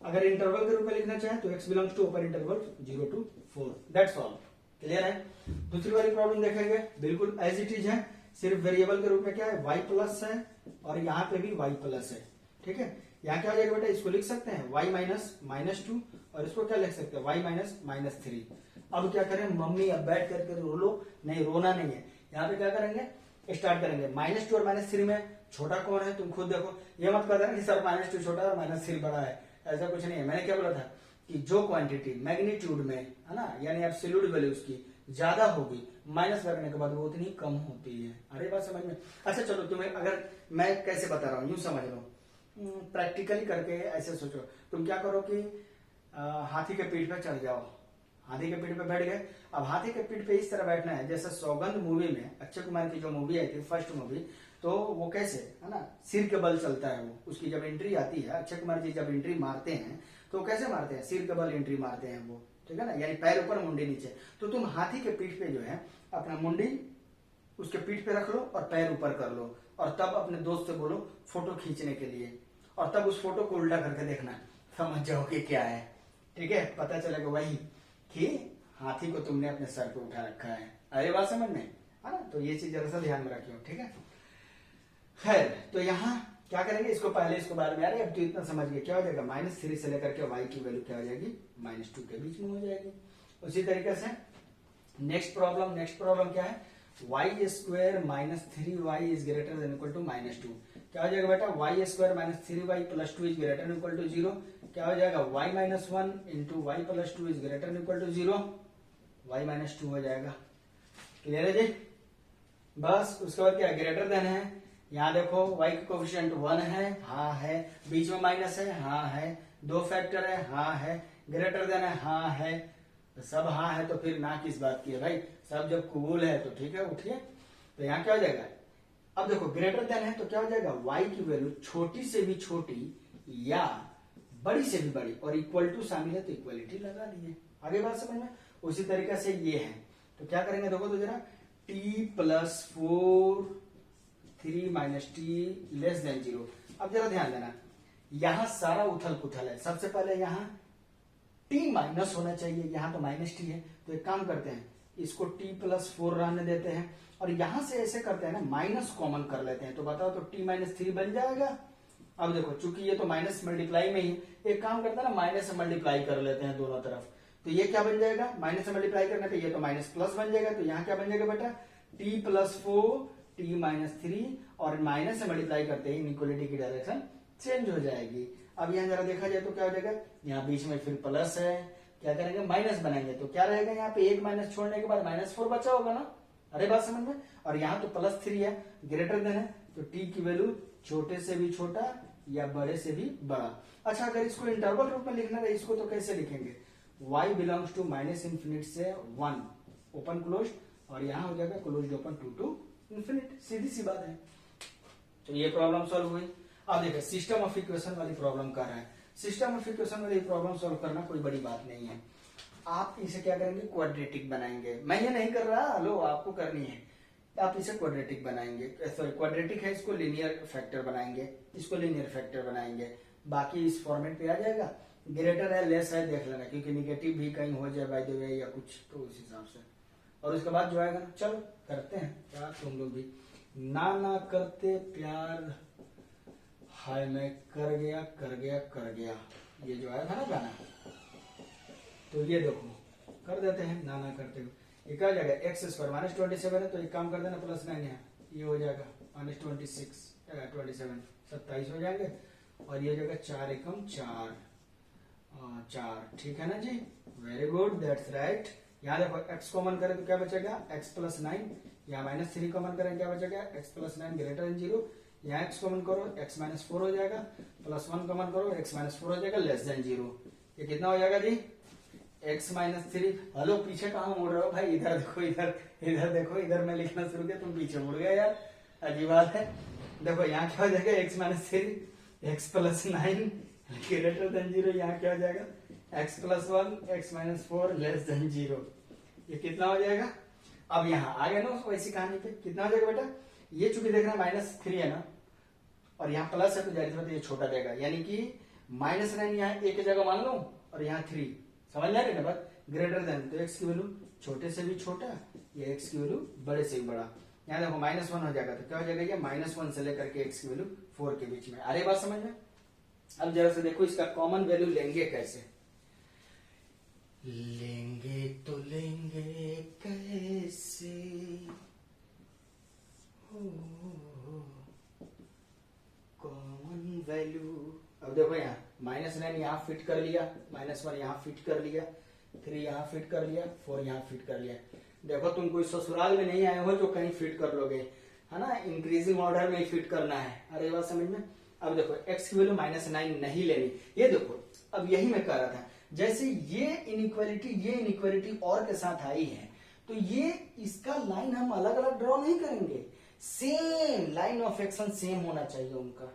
अगर इंटरवल के रूप में लिखना चाहे तो x belongs to upper interval 0 to 4, that's all. Clear है। दूसरी वाली प्रॉब्लम देखेंगे, बिल्कुल एज इट इज है, सिर्फ वेरिएबल के रूप में क्या है y प्लस है और यहाँ पे भी y प्लस है, ठीक है। यहाँ क्या हो जाएगा बेटा, इसको लिख सकते हैं y माइनस माइनस टू और इसको क्या लिख सकते हैं y माइनस माइनस थ्री। अब क्या करें मम्मी, अब बैठ करके रो लो, नहीं रोना नहीं है, यहाँ पे क्या करेंगे स्टार्ट करेंगे। -2 और -3 में छोटा कौन है तुम खुद देखो, ये मत कर देना कि सर -2 छोटा है और -3 बड़ा है, ऐसा कुछ नहीं है। मैंने क्या बोला था कि जो क्वांटिटी मैग्नीट्यूड में है ना, यानी एब्सोल्यूट वैल्यू उसकी ज्यादा होगी, माइनस करने के बाद वो उतनी कम होती है। अरे बात समझ में। अच्छा चलो तुम्हें अगर मैं कैसे बता रहा हूँ यूं समझ लो, प्रैक्टिकली करके ऐसे सोचो, तुम क्या करो कि हाथी के पीठ पे चढ़ जाओ, हाथी के पीठ पे बैठ गए। अब हाथी के पीठ पे इस तरह बैठना है जैसे सौगंध मूवी में अक्षय कुमार की जो मूवी आई थी फर्स्ट मूवी, तो वो कैसे है ना सिर के बल चलता है, वो उसकी जब एंट्री आती है, अक्षय कुमार जी जब एंट्री मारते हैं तो कैसे मारते हैं, सिर के बल एंट्री मारते हैं वो, ठीक है ना, यानी पैर ऊपर मुंडी नीचे। तो तुम हाथी के पीठ पे जो है अपना मुंडी उसके पीठ पे रख लो और पैर ऊपर कर लो और तब अपने दोस्त से बोलो फोटो खींचने के लिए, और तब उस फोटो को उल्टा करके देखना, समझ जाओ कि क्या है, ठीक है। पता चलेगा वही कि हाथी को तुमने अपने सर पे उठा रखा है। अरे बात समझ में है ना, तो ये चीज जरा सा ध्यान में रखियो, ठीक है। खैर तो यहाँ क्या करेंगे, इसको पहले इसको बाद में, यार अब तो इतना समझ गए, क्या हो जाएगा -3 से लेकर के y की वैल्यू क्या हो जाएगी -2 के बीच में हो जाएगी। उसी तरीके से नेक्स्ट प्रॉब्लम क्या है, y square -3y is greater than equal to -2। क्या हो जाएगा बेटा, y square -3y plus 2 is greater than equal to 0। क्या हो जाएगा y minus 1 into y plus 2 is greater than equal to 0, y minus 2 हो जाएगा। क्लियर है जी। बस उसके बाद क्या ग्रेटर देन है, यहाँ देखो y का कोएफिशिएंट 1 है, हाँ है, बीच में माइनस है, हाँ है, दो फैक्टर है, हाँ है, ग्रेटर देन है, हाँ है, तो सब हाँ है, तो फिर ना किस बात की है भाई, सब जब कबूल है तो ठीक है उठिए। तो यहाँ क्या हो जाएगा, अब देखो ग्रेटर देन है तो क्या हो जाएगा, y की वैल्यू छोटी से भी छोटी या बड़ी से भी बड़ी और इक्वल टू शामिल है तो इक्वलिटी लगा दी है। आगे बात समझ में। उसी तरीके से ये है, तो क्या करेंगे देखो तो जरा, t plus 4 3 minus T less than 0। अब जरा ध्यान देना, यहां सारा उथल पुथल है। सबसे पहले यहाँ t माइनस होना चाहिए, यहाँ तो -t है, तो एक काम करते हैं इसको t प्लस 4 रहने देते हैं और यहां से ऐसे करते हैं ना, माइनस कॉमन कर लेते हैं, तो बताओ तो t माइनस 3 बन जाएगा। अब देखो चूंकि ये तो माइनस मल्टीप्लाई में ही, एक काम करते हैं ना माइनस से मल्टीप्लाई कर लेते हैं दोनों तरफ, तो ये क्या बन जाएगा, माइनस से मल्टीप्लाई करने पे ये तो माइनस प्लस बन जाएगा, तो यहाँ क्या बन जाएगा बेटा, t प्लस 4 t माइनस 3 और माइनस से मल्टीप्लाई करते ही इक्वलिटी की डायरेक्शन चेंज हो जाएगी। अब यहाँ जरा देखा जाए तो क्या हो जाएगा, यहाँ बीच में फिर प्लस है, क्या करेंगे माइनस बनाएंगे, तो क्या रहेगा यहाँ पे, एक माइनस छोड़ने के बाद -4 बचा होगा ना, अरे बात समझ में। और यहाँ तो +3 है, ग्रेटर देन है, तो t की वैल्यू छोटे से भी छोटा या बड़े से भी बड़ा। अच्छा, अगर इसको इंटरवल रूप में लिखना है इसको तो कैसे लिखेंगे, y बिलोंग्स टू -∞ से 1 ओपन क्लोज, और यहाँ हो जाएगा क्लोज ओपन टू इंफिनिट। सीधी सी बात है। तो ये प्रॉब्लम सॉल्व हुई। अब देखिए सिस्टम ऑफ इक्वेशन वाली प्रॉब्लम कर रहा है। सिस्टम ऑफ इक्वेशन वाली प्रॉब्लम सॉल्व करना कोई बड़ी बात नहीं है। आप इसे क्या करेंगे, क्वाड्रेटिक बनाएंगे। मैं ये नहीं कर रहा, लो आपको करनी है। आप इसे क्वाड्रेटिक बनाएंगे, सॉरी क्वाड्रेटिक है, इसको लीनियर फैक्टर बनाएंगे, इसको लीनियर फैक्टर बनाएंगे। बाकी इस फॉर्मेट पे आ जाएगा। ग्रेटर है लेस है देख लेना, क्योंकि निगेटिव भी कहीं हो जाए बाय द वे या कुछ, तो उस हिसाब से। और उसके बाद जो आएगा, चलो करते हैं क्या, तुम लोग भी ना करते प्यार हाय मैं कर गया कर गया कर गया, ये जो आया था ना गाना, तो ये देखो कर देते हैं ना करते हुए। ये क्या हो जाएगा, x² -27 है, तो एक काम कर देना +9 है, ये हो जाएगा -26 27 27 हो जाएंगे, और ये हो जाएगा 4 एकम 4 4, ठीक है ना जी, वेरी गुड, दैट्स राइट। यहाँ देखो x कॉमन करें तो क्या बचेगा, x +9, यहाँ -3 कॉमन करें क्या बचेगा, x +9 ग्रेटर देन 0, यहाँ x कॉमन करो x -4 हो जाएगा, +1 कॉमन करो x -4 हो जाएगा, लेस देन 0। ये कितना हो जाएगा जी, x -3। हेलो पीछे कहाँ मुड़ रहे हो भाई, इधर देखो, इधर देखो, इधर मैं लिखना शुरू किया तुम पीछे मुड़ गए यार, अजीब बात है। देखो यहाँ क्या हो जाएगा, x -3 x +9 ग्रेटर देन 0, यहाँ क्या हो जाएगा x +1 x -4 लेस देन 0। ये कितना हो जाएगा, अब यहाँ आ गया ना वैसी कहानी पे, कितना हो जाएगा बेटा, ये चूंकि देखना -3 है ना, और यहाँ प्लस है तो जाहिर सी बात है ये छोटा देगा, यानी कि -9 यहाँ एक जगह मान लो, और यहाँ 3, समझ आ रही है ना बात, ग्रेटर देन, तो x की वैल्यू छोटे से भी छोटा या x की वैल्यू बड़े से भी बड़ा। यहाँ देखो -1 हो जाएगा, तो क्या हो जाएगा, ये -1 से लेकर के x की वैल्यू 4 के बीच में। अरे बात समझ में। अब जरा से देखो इसका कॉमन वैल्यू लेंगे कैसे, लेंगे तो लेंगे कैसे, कॉमन वैल्यू। अब देखो यहाँ -9 यहाँ फिट कर लिया, -1 यहाँ फिट कर लिया, 3 यहाँ फिट कर लिया, 4 यहाँ फिट कर लिया। देखो तुम कोई ससुराल में नहीं आए हो जो कहीं फिट कर लोगे, है ना, इंक्रीजिंग ऑर्डर में ही फिट करना है। अरे बात समझ में। अब देखो x की वैल्यू -9 नहीं लेनी, ये देखो अब यही मैं कह रहा था, जैसे ये इनइक्वालिटी और के साथ आई है, तो ये इसका लाइन हम अलग अलग ड्रॉ नहीं करेंगे, same line of action same होना चाहिए उनका।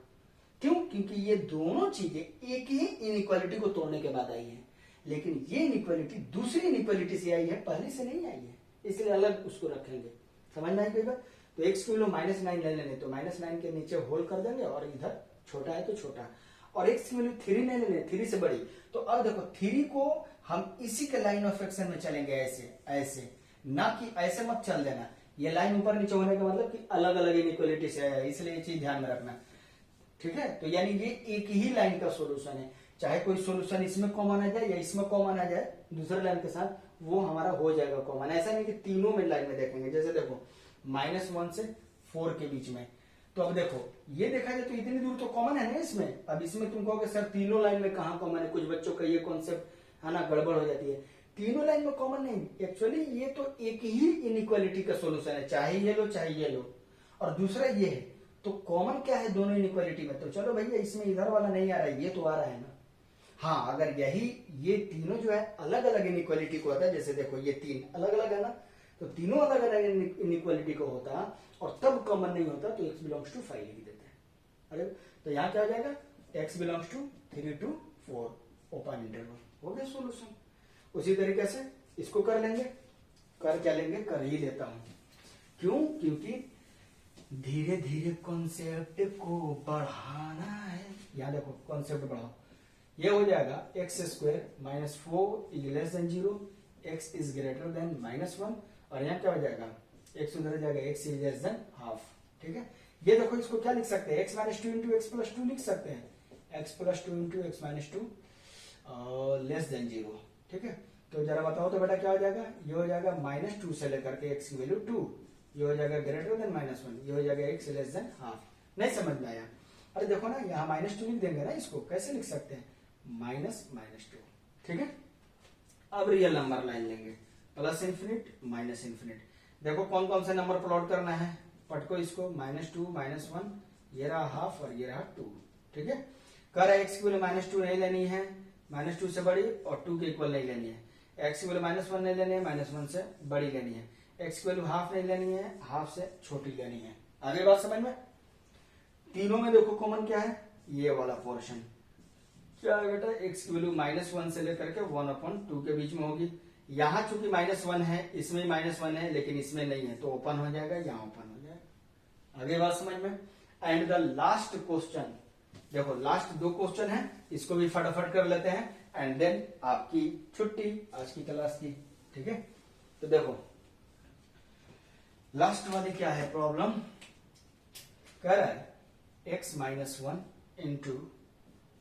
क्यों, क्योंकि ये दोनों चीजें एक ही इनइक्वालिटी को तोड़ने के बाद आई है, लेकिन ये इनइक्वालिटी दूसरी इनइक्वालिटी से आई है, पहले से नहीं आई है, इसलिए अलग उसको रखेंगे। समझ में आई कोई बात। तो x की वैल्यू -9 ले लेने, तो -9 के नीचे होल कर देंगे, और इधर छोटा है तो छोटा, और x की वैल्यू 3 नहीं लेने, 3 से बड़ी। तो अब देखो 3 को हम इसी के लाइन ऑफ एक्शन में चलेंगे, ऐसे ऐसे, ना कि ऐसे मत चल देना। ये लाइन ऊपर नीचे होने का मतलब कि अलग अलग इनइक्वालिटी से आया है, इसलिए ये चीज ध्यान में रखना, ठीक है। तो यानी ये एक ही लाइन का सोल्यूशन है, चाहे कोई सोल्यूशन इसमें कॉमन आ जाए या इसमें कॉमन आ जाए दूसरे लाइन के साथ, वो हमारा हो जाएगा कॉमन। ऐसा नहीं कि तीनों में लाइन में देखेंगे, जैसे देखो -1 से 4 के बीच में, तो अब देखो ये देखा जाए तो इतनी दूर तो कॉमन है ना इसमें। अब इसमें तुम कहोगे सर तीनों लाइन में कहाँ कॉमन है, कुछ बच्चों का ये कॉन्सेप्ट है ना गड़बड़ हो जाती है। तीनों लाइन में कॉमन नहीं, एक्चुअली ये तो एक ही इनइक्वालिटी का सोल्यूशन है, चाहे ये लो चाहे ये लो, और दूसरा ये है, तो कॉमन क्या है दोनों इनइक्वालिटी में। तो चलो भैया इसमें इधर वाला नहीं आ रहा है, ये तो आ रहा है ना। हाँ, अगर यही ये तीनों जो है अलग अलग इनइक्वालिटी को होता है, जैसे देखो ये 3 अलग अलग है ना, तो तीनों अलग अलग इनइक्वालिटी को होता और तब कॉमन नहीं होता, तो x बिलोंग्स टू 5 लिख देते हैं। अरे तो यहाँ क्या आ जाएगा, x belongs to 3 to 4 open interval, हो गया सोल्यूशन। उसी तरीके से इसको कर लेंगे, कर क्या लेंगे, कर ही लेता हूं। क्यों, क्योंकि धीरे धीरे कॉन्सेप्ट को बढ़ाना है। यहाँ देखो कॉन्सेप्ट बढ़ाओ, ये हो जाएगा x² -4 is less than 0, x is greater then -1, और यहाँ क्या हो जाएगा, x उधर जाएगा, x is less than half, ठीक है। ये देखो इसको क्या लिख सकते हैं, x -2 into x +2 लिख सकते हैं, x +2 into x -2 less than 0, ठीक है। तो जरा बताओ तो बेटा क्या हो जाएगा, ये हो जाएगा -2 से लेकर के x की वैल्यू 2, ये हो जाएगा ग्रेटर देन -1, ये हो जाएगा x लेस देन हाफ। नहीं समझ में आया, अरे देखो ना यहाँ -2 लिख देंगे ना, इसको कैसे लिख सकते हैं, -2, ठीक है। अब रियल नंबर लाइन लेंगे, +∞ -∞, देखो कौन कौन से नंबर प्लॉट करना है, पटको इसको, -2 -1, ये रहा हाफ और ये रहा 2, ठीक है। कह रहा है एक्स की वैल्यू -2 नहीं लेनी है, -2 से बड़ी, और 2 के इक्वल नहीं लेनी है। एक्स की वैल्यू -1 नहीं लेनी है, -1 से बड़ी लेनी है। एक्स की वैल्यू हाफ नहीं लेनी है, हाफ से छोटी लेनी है। आगे बात समझ में। तीनों में देखो कॉमन क्या है, ये वाला पोर्शन क्या है बेटा, एक्स की वैल्यू -1 से लेकर के 1/2 के बीच में होगी। यहाँ चूंकि -1 है, इसमें -1 है, लेकिन इसमें नहीं है, तो ओपन हो जाएगा, यहाँ ओपन हो जाएगा। आगे बात समझ में। एंड द लास्ट क्वेश्चन, देखो लास्ट 2 क्वेश्चन है, इसको भी फटाफट कर लेते हैं, एंड देन आपकी छुट्टी आज की क्लास की, ठीक है। तो देखो लास्ट वाली क्या है प्रॉब्लम, कह रहा है x-1 into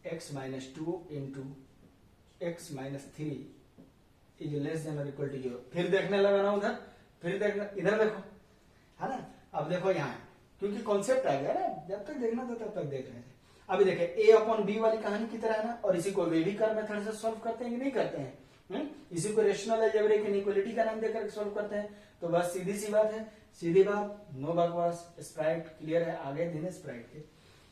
x-2 into x-3 is less than और इक्वल टू 0। फिर देखने लगा ना उधर, फिर देखना इधर देखो, है ना। अब देखो यहाँ, क्योंकि कॉन्सेप्ट आ गया ना, जब तक देखना था तब तक देख रहे थे। अभी देखे a/b वाली कहानी की तरह है ना, और इसी को वेविकर मेथड से सॉल्व करते हैं कि नहीं करते हैं, इसी को रेशनल अलजेब्रिक इनइक्वालिटी का नाम देकर सॉल्व करते हैं। तो बस सीधी सी बात है, सीधी बात, नो बकवास, स्प्राइट क्लियर है। आगे दिन स्प्राइट के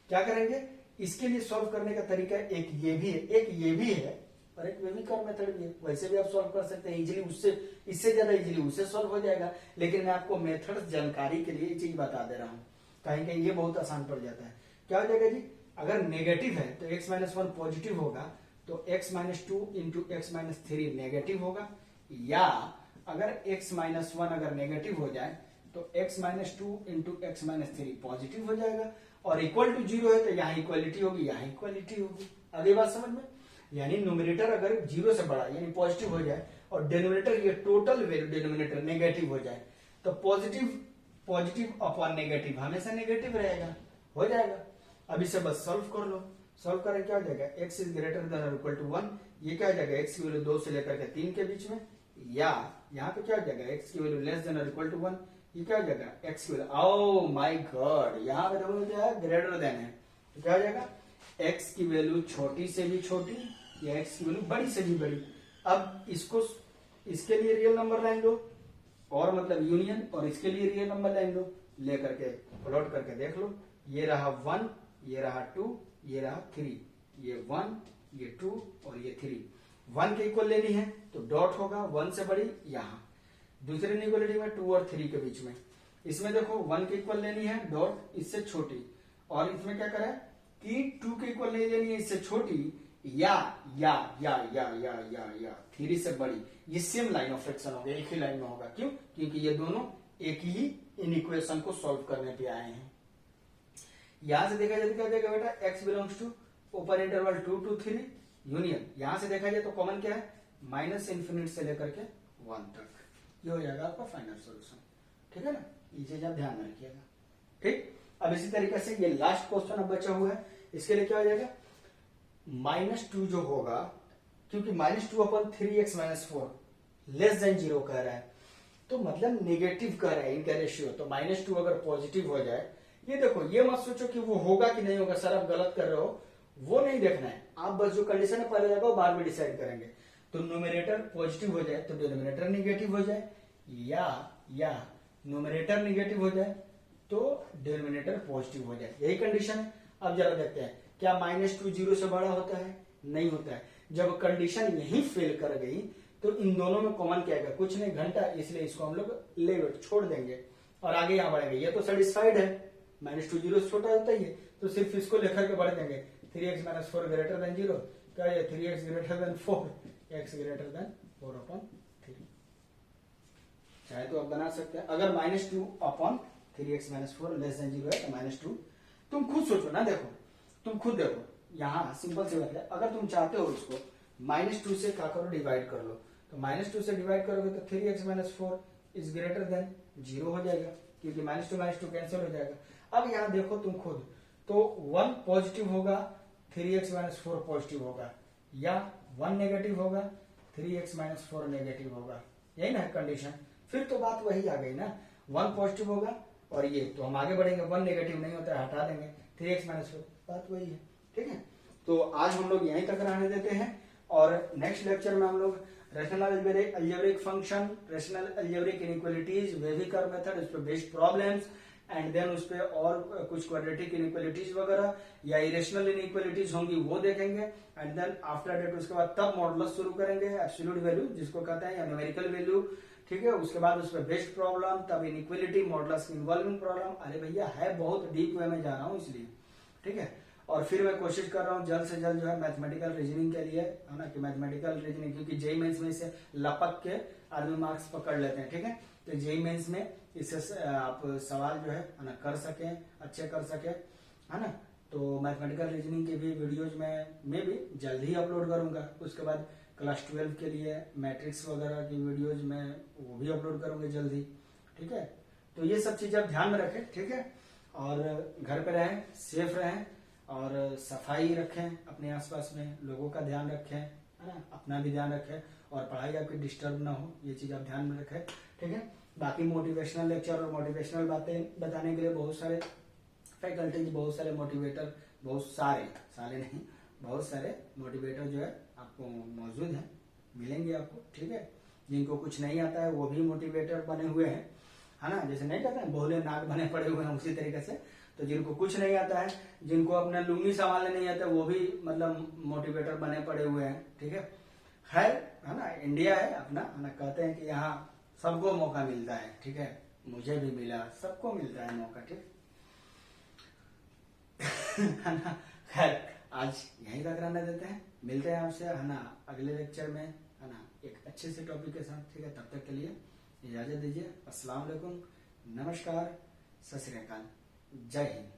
क्या करेंगे, इसके लिए सॉल्व करने का तरीका एक ये भी है, एक ये भी है, और एक वेविकर मेथड भी है। वैसे भी आप सॉल्व कर सकते हैं इजीली, उससे इससे ज्यादा इजीली उससे सॉल्व हो जाएगा। लेकिन मैं आपको मेथड जानकारी के लिए ये चीज बता दे रहा हूँ, कहीं कहीं ये बहुत आसान पड़ जाता है। क्या हो जाएगा जी, अगर नेगेटिव है तो x-1 पॉजिटिव होगा, तो x-2 इंटू x-3 नेगेटिव होगा, या अगर x-1 अगर नेगेटिव हो जाए तो x-2 इंटू x-3 पॉजिटिव हो जाएगा, और इक्वल टू 0 है तो यहाँ इक्वालिटी होगी, यहाँ इक्वालिटी होगी। अगली बात समझ में। यानी न्यूमरेटर अगर 0 से बड़ा यानी पॉजिटिव हो जाए, और डिनोमिनेटर ये टोटल वैल्यू डिनोमिनेटर नेगेटिव हो जाए, तो पॉजिटिव अपॉन नेगेटिव हमेशा नेगेटिव रहेगा, हो जाएगा। अब इसे बस सॉल्व कर लो। सॉल्व करें क्या हो जाएगा, x इज ग्रेटर देन और इक्वल टू 1, ये क्या हो जाएगा, x की वैल्यू 2 से लेकर के 3 के बीच में, या यहाँ पे क्या हो जाएगा, x की वैल्यू लेस देन और इक्वल टू 1, ये क्या हो जाएगा, x की वैल्यू, ओ माय गॉड, यहाँ पे देखो क्या है, ग्रेटर देन है, तो क्या हो जाएगा, x की वैल्यू छोटी से भी छोटी या x की वैल्यू बड़ी से भी बड़ी। अब इसको इसके लिए रियल नंबर लाइन लो, और मतलब यूनियन, और इसके लिए रियल नंबर लाइन लो, लेकर के प्लॉट करके देख लो, ये रहा 1, ये रहा 2, ये रहा 3, ये 1, ये 2 और ये 3। 1 के इक्वल लेनी है तो डॉट होगा 1 से बड़ी यहाँ, दूसरे इक्वलिटी में 2 और 3 के बीच में। इसमें देखो 1 के इक्वल लेनी है, डॉट इससे छोटी, और इसमें क्या करें कि 2 के इक्वल नहीं लेनी है, इससे छोटी, या 3 से बड़ी। ये सेम लाइन ऑफ एक्शन होगा, एक ही लाइन में होगा। क्यों? क्योंकि ये दोनों एक ही इन इक्वेशन को सॉल्व करने पे आए हैं। यहां से देखा जाए तो क्या जाएगा बेटा, x belongs to open interval 2 to 3 union. यहां से देखा जाए तो कॉमन क्या है, -∞ से लेकर के 1 तक, ये हो जाएगा आपका फाइनल सोल्यूशन। ठीक है ना, ये चीज आप ध्यान में रखिएगा। ठीक, अब इसी तरीके से ये लास्ट क्वेश्चन अब बचा हुआ है, इसके लिए क्या हो जाएगा, -2 जो होगा, क्योंकि -2/3x-4 लेस देन 0 कह रहा है, तो मतलब नेगेटिव कह रहा है इनका रेशियो। तो -2 अगर पॉजिटिव हो जाए, ये देखो, ये मत सोचो कि वो होगा कि नहीं होगा, सर आप गलत कर रहे हो, वो नहीं देखना है। आप बस जो कंडीशन है पहले लगाओ, बाद में डिसाइड करेंगे। तो न्यूमरेटर पॉजिटिव हो जाए तो डिनोमिनेटर नेगेटिव हो जाए, या न्यूमरेटर नेगेटिव हो जाए तो डिनोमिनेटर पॉजिटिव हो जाए, यही कंडीशन है। अब जरा देखते हैं, क्या -2 0 से बड़ा होता है? नहीं होता है। जब कंडीशन यही फेल कर गई तो इन दोनों में कॉमन क्या है, कुछ नहीं, घंटा, इसलिए इसको हम लोग लेट छोड़ देंगे और आगे यहाँ बढ़ेंगे। ये तो सेटिस्फाइड है, -2 0 से छोटा होता ही है, तो सिर्फ इसको लेकर के बढ़ देंगे। 3x-4 ग्रेटर देन 0, क्या है 3x greater than 4, x greater than 4/3। चाहे तो आप बना सकते हैं, अगर -2/3x-4 लेस देन 0 है तो -2। तुम खुद सोचो ना, देखो तुम खुद देखो, यहाँ सिंपल सी बात है, अगर तुम चाहते हो इसको -2 से क्या करो, डिवाइड कर लो, तो -2 से डिवाइड करोगे तो 3x-4 इज ग्रेटर देन 0 हो जाएगा, क्योंकि -2 कैंसिल हो जाएगा। अब यहाँ देखो तुम खुद, तो 1 पॉजिटिव होगा, 3x-4 पॉजिटिव होगा, या 1 नेगेटिव होगा, 3x-4 नेगेटिव होगा, यही ना कंडीशन। फिर तो बात वही आ गई ना, 1 पॉजिटिव होगा और ये, तो हम आगे बढ़ेंगे, 1 नेगेटिव नहीं होता है, हटा देंगे, 3x-4, बात वही है। ठीक है, तो आज हम लोग यहीं तक रहने देते हैं, और नेक्स्ट लेक्चर में हम लोग rational algebraic function, rational algebraic inequalities, wavy curve method, उस पर बेस्ड प्रॉब्लम्स, एंड देन उस पर और कुछ क्वाड्रेटिक इनइक्वालिटीज वगैरह या इरेशनल इनइक्वालिटीज होंगी वो देखेंगे। एंड देन आफ्टर डेट उसके बाद तब मॉडुलस शुरू करेंगे, एब्सोल्यूट वैल्यू जिसको कहते हैं, या न्यूमेरिकल वैल्यू, ठीक है। उसके बाद उस पर बेस्ड प्रॉब्लम, तब इनइक्वालिटी, मॉडुलस इन्वॉल्विंग प्रॉब्लम। अरे भैया है बहुत डीप वे में जा रहा हूँ इसलिए, ठीक है। और फिर मैं कोशिश कर रहा हूँ जल्द से जल्द जो है मैथमेटिकल रीजनिंग के लिए, है ना, कि मैथमेटिकल रीजनिंग, क्योंकि जेई मेंस में से लपक के आर्मी मार्क्स पकड़ लेते हैं, ठीक है। तो जेई मेंस में इससे आप सवाल जो है ना कर सके, अच्छे कर सके, है ना। तो मैथमेटिकल रीजनिंग के भी वीडियोज मैं भी जल्द ही अपलोड करूंगा। उसके बाद क्लास 12 के लिए मैट्रिक्स वगैरह की वीडियोज में वो भी अपलोड करूंगे जल्द ही, ठीक है। तो ये सब चीजें आप ध्यान में रखें, ठीक है। और घर पे रहें, सेफ रहें, और सफाई रखें, अपने आसपास में लोगों का ध्यान रखें, है ना, अपना भी ध्यान रखें, और पढ़ाई आपकी डिस्टर्ब ना हो, ये चीज आप ध्यान में रखें, ठीक है। बाकी मोटिवेशनल लेक्चर और मोटिवेशनल बातें बताने के लिए बहुत सारे फैकल्टीज, बहुत सारे मोटिवेटर, बहुत सारे नहीं, बहुत सारे मोटिवेटर जो है आपको मौजूद हैं, मिलेंगे आपको, ठीक है। जिनको कुछ नहीं आता है वो भी मोटिवेटर बने हुए हैं, है ना, जैसे नहीं कहते हैं बोले नाक बने पड़े हुए हैं, उसी तरीके से। तो जिनको कुछ नहीं आता है, जिनको अपना लुंगी संभालने नहीं आता, वो भी मतलब मोटिवेटर बने पड़े हुए हैं, ठीक है ना। इंडिया है अपना, है ना, कहते हैं कि यहाँ सबको मौका मिलता है, ठीक है। मुझे भी मिला, सबको मिलता है मौका, ठीक है ना। खैर आज यहीं तक रहने देते हैं, मिलते हैं आपसे, है ना, अगले लेक्चर में, है ना, एक अच्छे से टॉपिक के साथ, ठीक है। तब तक के लिए इजाजत दीजिए। अस्सलाम वालेकुम, नमस्कार, सत श्री अकाल, जय हिंद।